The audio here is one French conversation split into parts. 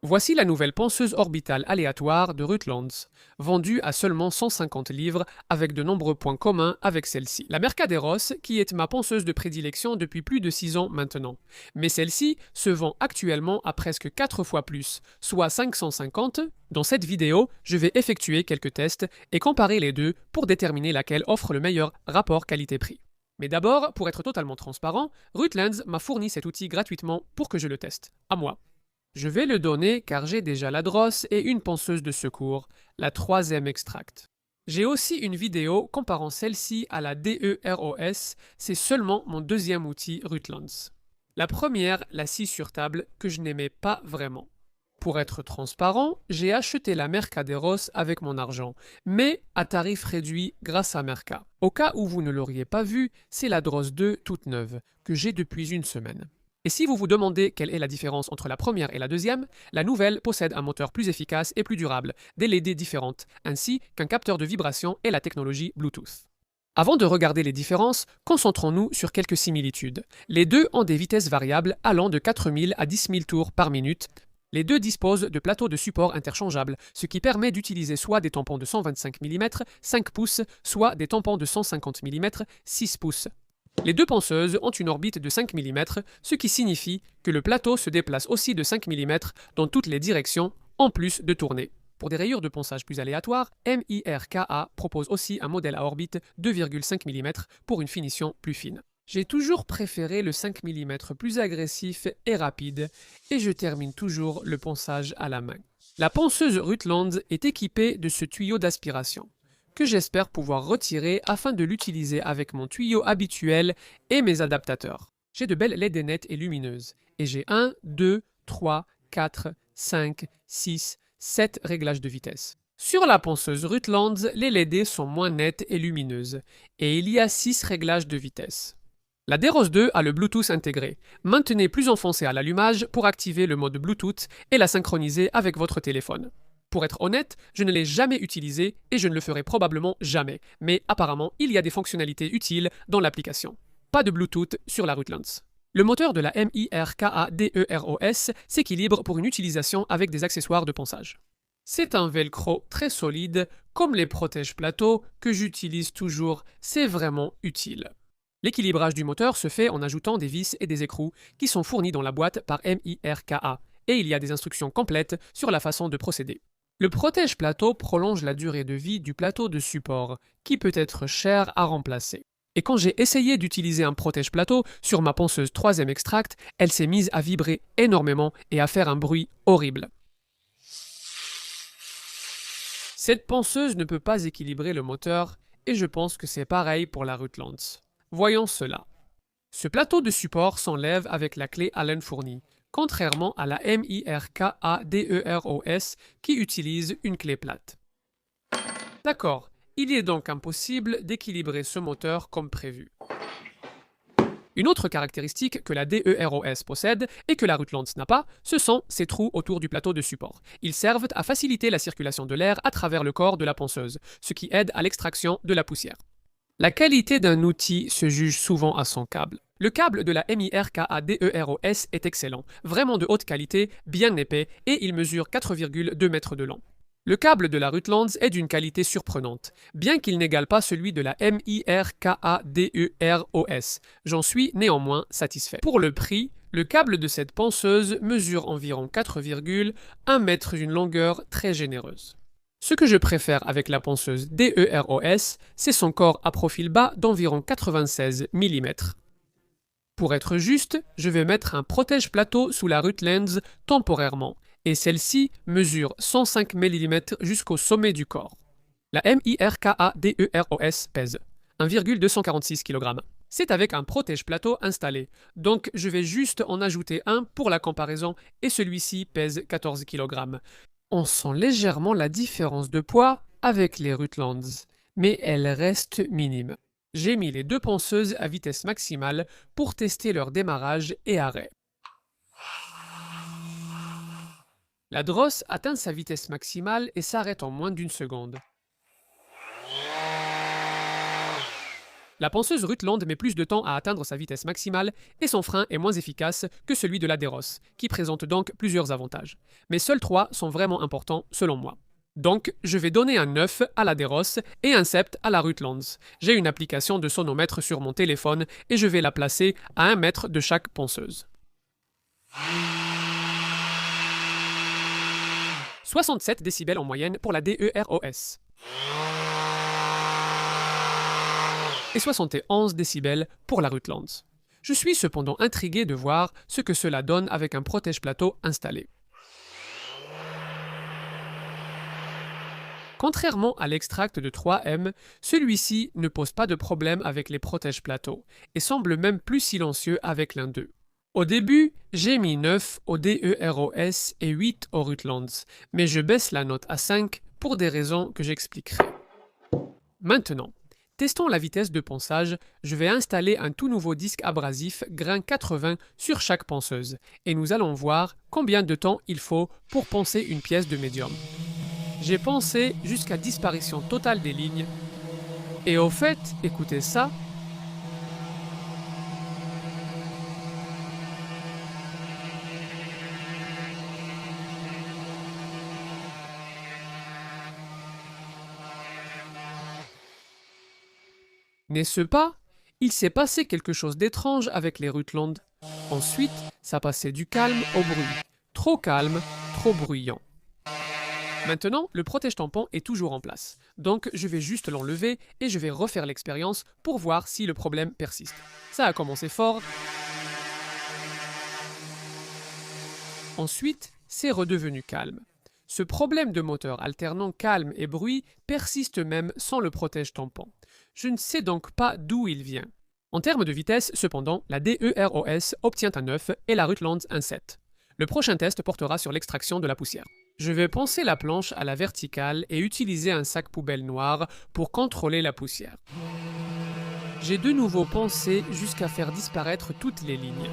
Voici la nouvelle ponceuse orbitale aléatoire de Rutlands, vendue à seulement 150 livres avec de nombreux points communs avec celle-ci. La Mercaderos, qui est ma ponceuse de prédilection depuis plus de 6 ans maintenant. Mais celle-ci se vend actuellement à presque 4 fois plus, soit 550. Dans cette vidéo, je vais effectuer quelques tests et comparer les deux pour déterminer laquelle offre le meilleur rapport qualité-prix. Mais d'abord, pour être totalement transparent, Rutlands m'a fourni cet outil gratuitement pour que je le teste. À moi. Je vais le donner car j'ai déjà la drosse et une ponceuse de secours, la troisième extract. J'ai aussi une vidéo comparant celle-ci à la DEROS, c'est seulement mon deuxième outil Rutlands. La première, la scie sur table, que je n'aimais pas vraiment. Pour être transparent, j'ai acheté la Mercaderos avec mon argent, mais à tarif réduit grâce à Merca. Au cas où vous ne l'auriez pas vu, c'est la Dross 2 toute neuve, que j'ai depuis une semaine. Et si vous vous demandez quelle est la différence entre la première et la deuxième, la nouvelle possède un moteur plus efficace et plus durable, des LED différentes, ainsi qu'un capteur de vibration et la technologie Bluetooth. Avant de regarder les différences, concentrons-nous sur quelques similitudes. Les deux ont des vitesses variables allant de 4000 à 10 000 tours par minute. Les deux disposent de plateaux de support interchangeables, ce qui permet d'utiliser soit des tampons de 125 mm 5 pouces, soit des tampons de 150 mm 6 pouces. Les deux ponceuses ont une orbite de 5 mm, ce qui signifie que le plateau se déplace aussi de 5 mm dans toutes les directions, en plus de tourner. Pour des rayures de ponçage plus aléatoires, MIRKA propose aussi un modèle à orbite 2,5 mm pour une finition plus fine. J'ai toujours préféré le 5 mm plus agressif et rapide, et je termine toujours le ponçage à la main. La ponceuse Rutlands est équipée de ce tuyau d'aspiration, que j'espère pouvoir retirer afin de l'utiliser avec mon tuyau habituel et mes adaptateurs. J'ai de belles LED nettes et lumineuses, et j'ai 1, 2, 3, 4, 5, 6, 7 réglages de vitesse. Sur la ponceuse Rutlands, les LED sont moins nettes et lumineuses, et il y a 6 réglages de vitesse. La DEROS 2 a le Bluetooth intégré. Maintenez plus enfoncé à l'allumage pour activer le mode Bluetooth et la synchroniser avec votre téléphone. Pour être honnête, je ne l'ai jamais utilisé et je ne le ferai probablement jamais, mais apparemment il y a des fonctionnalités utiles dans l'application. Pas de Bluetooth sur la Rutlands. Le moteur de la MIRKADEROS s'équilibre pour une utilisation avec des accessoires de ponçage. C'est un velcro très solide, comme les protèges plateaux que j'utilise toujours, c'est vraiment utile. L'équilibrage du moteur se fait en ajoutant des vis et des écrous qui sont fournis dans la boîte par MIRKA, et il y a des instructions complètes sur la façon de procéder. Le protège-plateau prolonge la durée de vie du plateau de support, qui peut être cher à remplacer. Et quand j'ai essayé d'utiliser un protège-plateau sur ma ponceuse 3e extract, elle s'est mise à vibrer énormément et à faire un bruit horrible. Cette ponceuse ne peut pas équilibrer le moteur, et je pense que c'est pareil pour la Rutlands. Voyons cela. Ce plateau de support s'enlève avec la clé Allen fournie, contrairement à la MIRKADEROS qui utilise une clé plate. D'accord, il est donc impossible d'équilibrer ce moteur comme prévu. Une autre caractéristique que la DEROS possède et que la Rutlands n'a pas, ce sont ces trous autour du plateau de support. Ils servent à faciliter la circulation de l'air à travers le corps de la ponceuse, ce qui aide à l'extraction de la poussière. La qualité d'un outil se juge souvent à son câble. Le câble de la MIRKADEROS est excellent, vraiment de haute qualité, bien épais, et il mesure 4,2 mètres de long. Le câble de la Rutlands est d'une qualité surprenante, bien qu'il n'égale pas celui de la MIRKADEROS. J'en suis néanmoins satisfait. Pour le prix, le câble de cette ponceuse mesure environ 4,1 mètres d'une longueur très généreuse. Ce que je préfère avec la ponceuse DEROS, c'est son corps à profil bas d'environ 96 mm. Pour être juste, je vais mettre un protège-plateau sous la Rutlands temporairement, et celle-ci mesure 105 mm jusqu'au sommet du corps. La MIRKADEROS pèse 1,246 kg. C'est avec un protège-plateau installé, donc je vais juste en ajouter un pour la comparaison, et celui-ci pèse 14 kg. On sent légèrement la différence de poids avec les Rutlands, mais elle reste minime. J'ai mis les deux ponceuses à vitesse maximale pour tester leur démarrage et arrêt. La Dross atteint sa vitesse maximale et s'arrête en moins d'une seconde. La ponceuse Rutland met plus de temps à atteindre sa vitesse maximale et son frein est moins efficace que celui de la Deros, qui présente donc plusieurs avantages. Mais seuls 3 sont vraiment importants selon moi. Donc, je vais donner un 9 à la Deros et un 7 à la Rutlands. J'ai une application de sonomètre sur mon téléphone et je vais la placer à 1 mètre de chaque ponceuse. 67 décibels en moyenne pour la DEROS. Et 71 décibels pour la Rutlands. Je suis cependant intrigué de voir ce que cela donne avec un protège-plateau installé. Contrairement à l'extract de 3M, celui-ci ne pose pas de problème avec les protège-plateaux et semble même plus silencieux avec l'un d'eux. Au début, j'ai mis 9 au DEROS et 8 au Rutlands, mais je baisse la note à 5 pour des raisons que j'expliquerai. Maintenant, testons la vitesse de ponçage, je vais installer un tout nouveau disque abrasif grain 80 sur chaque ponceuse et nous allons voir combien de temps il faut pour poncer une pièce de médium. J'ai poncé jusqu'à disparition totale des lignes et au fait, écoutez ça. N'est-ce pas? Il s'est passé quelque chose d'étrange avec les Rutland. Ensuite, ça passait du calme au bruit. Trop calme, trop bruyant. Maintenant, le protège-tampon est toujours en place. Donc, je vais juste l'enlever et je vais refaire l'expérience pour voir si le problème persiste. Ça a commencé fort. Ensuite, c'est redevenu calme. Ce problème de moteur alternant calme et bruit persiste même sans le protège-tampon. Je ne sais donc pas d'où il vient. En termes de vitesse, cependant, la DEROS obtient un 9 et la Rutland un 7. Le prochain test portera sur l'extraction de la poussière. Je vais poncer la planche à la verticale et utiliser un sac poubelle noir pour contrôler la poussière. J'ai de nouveau poncé jusqu'à faire disparaître toutes les lignes.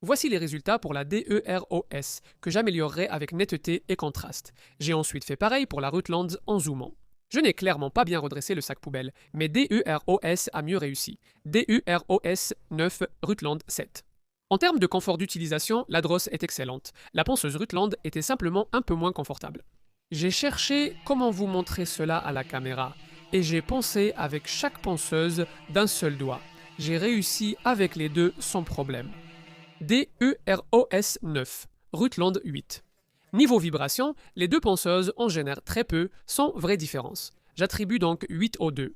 Voici les résultats pour la DEROS, que j'améliorerai avec netteté et contraste. J'ai ensuite fait pareil pour la Rutland en zoomant. Je n'ai clairement pas bien redressé le sac poubelle, mais DEROS a mieux réussi. DEROS 9, Rutland 7. En termes de confort d'utilisation, la Dross est excellente. La ponceuse Rutland était simplement un peu moins confortable. J'ai cherché comment vous montrer cela à la caméra, et j'ai poncé avec chaque ponceuse d'un seul doigt. J'ai réussi avec les deux sans problème. DEROS 9, Rutland 8. Niveau vibration, les deux ponceuses en génèrent très peu, sans vraie différence. J'attribue donc 8 aux deux.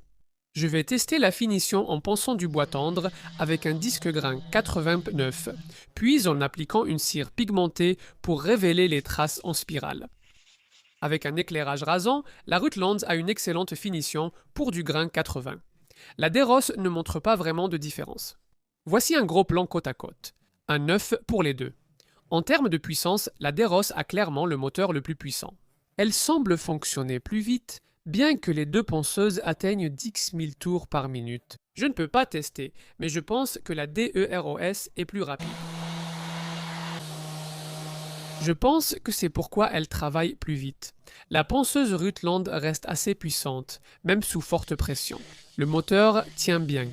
Je vais tester la finition en ponçant du bois tendre avec un disque grain 89, puis en appliquant une cire pigmentée pour révéler les traces en spirale. Avec un éclairage rasant, la Rutland a une excellente finition pour du grain 80. La Deros ne montre pas vraiment de différence. Voici un gros plan côte à côte. Un 9 pour les deux. En termes de puissance, la Deros a clairement le moteur le plus puissant. Elle semble fonctionner plus vite, bien que les deux ponceuses atteignent 10 000 tours par minute. Je ne peux pas tester, mais je pense que la DEROS est plus rapide. Je pense que c'est pourquoi elle travaille plus vite. La ponceuse Rutland reste assez puissante, même sous forte pression. Le moteur tient bien.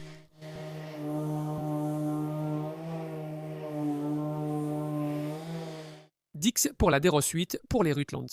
Dix pour la Deros 8 pour les Rutlands.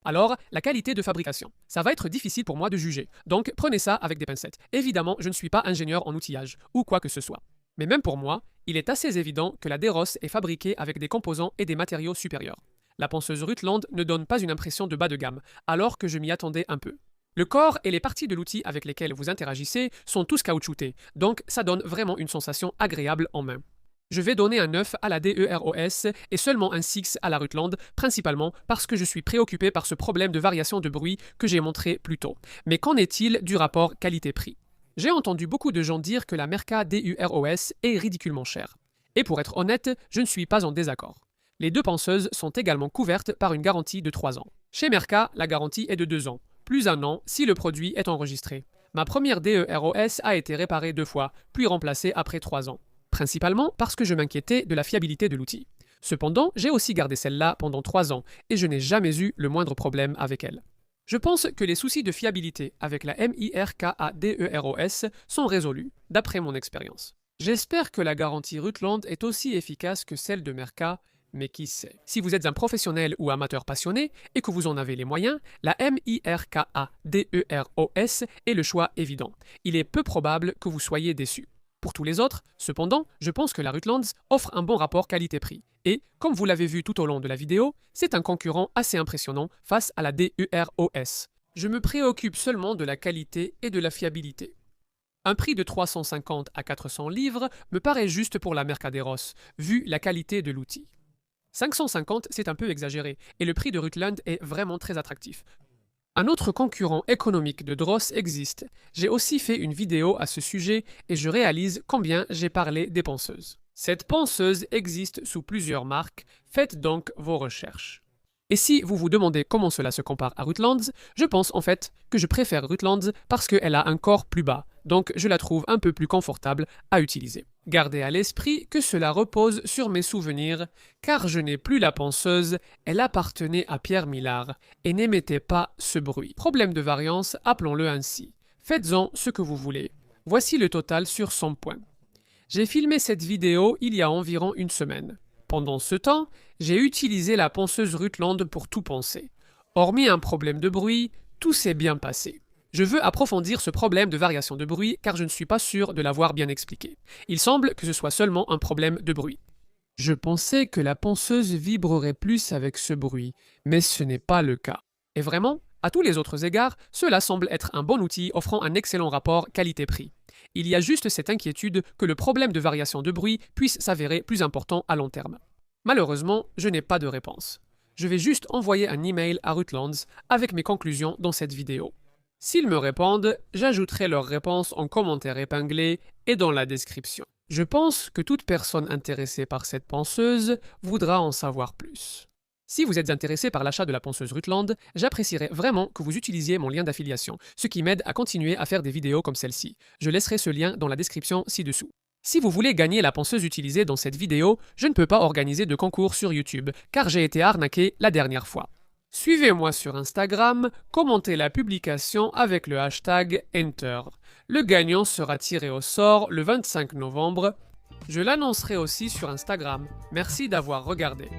Alors, la qualité de fabrication. Ça va être difficile pour moi de juger, donc prenez ça avec des pincettes. Évidemment, je ne suis pas ingénieur en outillage, ou quoi que ce soit. Mais même pour moi, il est assez évident que la Deros est fabriquée avec des composants et des matériaux supérieurs. La ponceuse Rutland ne donne pas une impression de bas de gamme, alors que je m'y attendais un peu. Le corps et les parties de l'outil avec lesquelles vous interagissez sont tous caoutchoutés, donc ça donne vraiment une sensation agréable en main. Je vais donner un 9 à la DEROS et seulement un 6 à la Rutland, principalement parce que je suis préoccupé par ce problème de variation de bruit que j'ai montré plus tôt. Mais qu'en est-il du rapport qualité-prix? J'ai entendu beaucoup de gens dire que la Merca DEROS est ridiculement chère. Et pour être honnête, je ne suis pas en désaccord. Les deux penseuses sont également couvertes par une garantie de 3 ans. Chez Merca, la garantie est de 2 ans, plus 1 an si le produit est enregistré. Ma première DEROS a été réparée 2 fois, puis remplacée après 3 ans. Principalement parce que je m'inquiétais de la fiabilité de l'outil. Cependant, j'ai aussi gardé celle-là pendant 3 ans et je n'ai jamais eu le moindre problème avec elle. Je pense que les soucis de fiabilité avec la MIRKADEROS sont résolus, d'après mon expérience. J'espère que la garantie Rutland est aussi efficace que celle de Merca, mais qui sait. Si vous êtes un professionnel ou amateur passionné et que vous en avez les moyens, la MIRKADEROS est le choix évident. Il est peu probable que vous soyez déçu. Pour tous les autres, cependant, je pense que la Rutland offre un bon rapport qualité-prix. Et, comme vous l'avez vu tout au long de la vidéo, c'est un concurrent assez impressionnant face à la DEROS. Je me préoccupe seulement de la qualité et de la fiabilité. Un prix de 350 à 400 livres me paraît juste pour la Mercaderos, vu la qualité de l'outil. 550, c'est un peu exagéré, et le prix de Rutland est vraiment très attractif. Un autre concurrent économique de Dross existe. J'ai aussi fait une vidéo à ce sujet et je réalise combien j'ai parlé des penseuses. Cette penseuse existe sous plusieurs marques, faites donc vos recherches. Et si vous vous demandez comment cela se compare à Rutlands, je pense en fait que je préfère Rutlands parce qu'elle a un corps plus bas, donc je la trouve un peu plus confortable à utiliser. Gardez à l'esprit que cela repose sur mes souvenirs, car je n'ai plus la penseuse, elle appartenait à Pierre Millard et n'émettait pas ce bruit. Problème de variance, appelons-le ainsi. Faites-en ce que vous voulez. Voici le total sur 100 points. J'ai filmé cette vidéo il y a environ une semaine. Pendant ce temps, j'ai utilisé la ponceuse Rutland pour tout poncer. Hormis un problème de bruit, tout s'est bien passé. Je veux approfondir ce problème de variation de bruit car je ne suis pas sûr de l'avoir bien expliqué. Il semble que ce soit seulement un problème de bruit. Je pensais que la ponceuse vibrerait plus avec ce bruit, mais ce n'est pas le cas. Et vraiment, à tous les autres égards, cela semble être un bon outil offrant un excellent rapport qualité-prix. Il y a juste cette inquiétude que le problème de variation de bruit puisse s'avérer plus important à long terme. Malheureusement, je n'ai pas de réponse. Je vais juste envoyer un email à Rutlands avec mes conclusions dans cette vidéo. S'ils me répondent, j'ajouterai leur réponse en commentaire épinglé et dans la description. Je pense que toute personne intéressée par cette ponceuse voudra en savoir plus. Si vous êtes intéressé par l'achat de la ponceuse Rutland, j'apprécierais vraiment que vous utilisiez mon lien d'affiliation, ce qui m'aide à continuer à faire des vidéos comme celle-ci. Je laisserai ce lien dans la description ci-dessous. Si vous voulez gagner la ponceuse utilisée dans cette vidéo, je ne peux pas organiser de concours sur YouTube, car j'ai été arnaqué la dernière fois. Suivez-moi sur Instagram, commentez la publication avec le hashtag Enter. Le gagnant sera tiré au sort le 25 novembre. Je l'annoncerai aussi sur Instagram. Merci d'avoir regardé.